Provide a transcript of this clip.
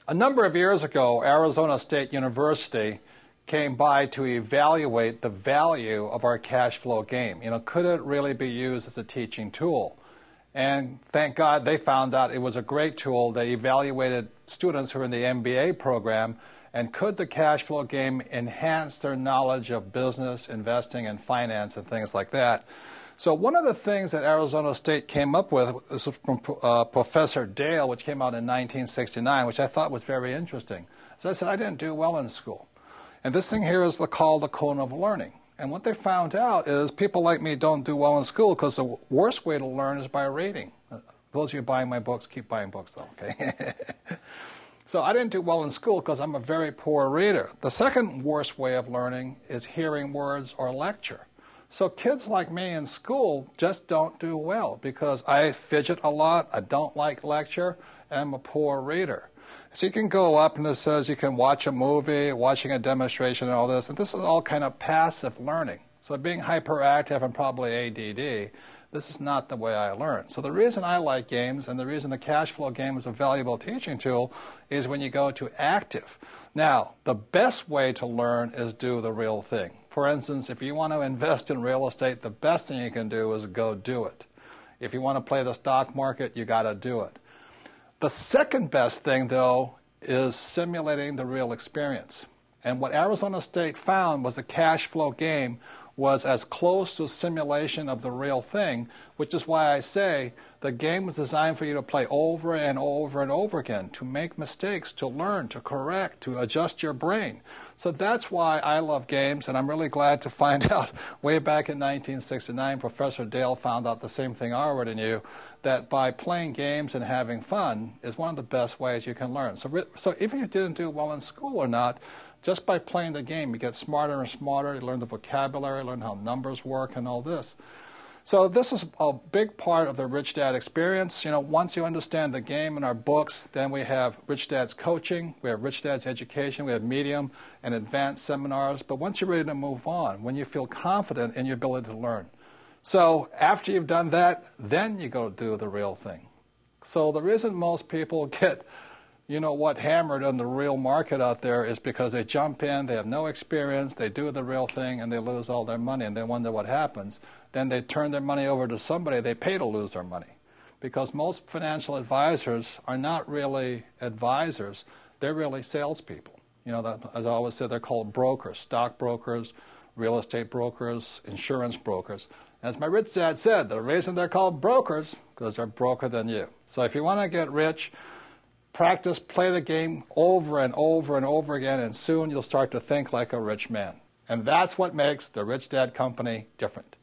A number of years ago, Arizona State University came by to evaluate the value of our cash flow game. Could it really be used as a teaching tool? And thank God they found out it was a great tool. They evaluated students who were in the MBA program, and could the cash flow game enhance their knowledge of business, investing, and finance and things like that? So one of the things that Arizona State came up with is from Professor Dale, which came out in 1969, which I thought was very interesting. As I said, I didn't do well in school. And this thing here is called the cone of learning. And what they found out is people like me don't do well in school because the worst way to learn is by reading. Those of you buying my books, keep buying books though, okay? So I didn't do well in school because I'm a very poor reader. The second worst way of learning is hearing words or lecture. So kids like me in school just don't do well because I fidget a lot, I don't like lecture, and I'm a poor reader. So you can go up and it says you can watch a movie, watching a demonstration and all this, and this is all kind of passive learning. So being hyperactive and probably ADD, this is not the way I learn. So the reason I like games and the reason the cash flow game is a valuable teaching tool is when you go to active. Now, the best way to learn is do the real thing. For instance, if you want to invest in real estate, the best thing you can do is go do it. If you want to play the stock market, you got to do it. The second best thing, though, is simulating the real experience. And what Arizona State found was the cash flow game was as close to a simulation of the real thing, which is why I say the game was designed for you to play over and over and over again, to make mistakes, to learn, to correct, to adjust your brain. So that's why I love games, and I'm really glad to find out way back in 1969, Professor Dale found out the same thing I already knew, that by playing games and having fun is one of the best ways you can learn. So even if you didn't do well in school or not, just by playing the game, you get smarter and smarter, you learn the vocabulary, learn how numbers work and all this. So this is a big part of the Rich Dad experience. Once you understand the game and our books, then we have Rich Dad's coaching, we have Rich Dad's education, we have medium and advanced seminars. But once you're ready to move on, when you feel confident in your ability to learn. So after you've done that, then you go do the real thing. So the reason most people get hammered on the real market out there is because they jump in, they have no experience, they do the real thing, and they lose all their money, and they wonder what happens. Then they turn their money over to somebody they pay to lose their money. Because most financial advisors are not really advisors, they're really salespeople. As I always say, they're called brokers, stock brokers, real estate brokers, insurance brokers. As my rich dad said, the reason they're called brokers, because they're broker than you. So if you want to get rich, practice, play the game over and over and over again, and soon you'll start to think like a rich man. And that's what makes the Rich Dad Company different.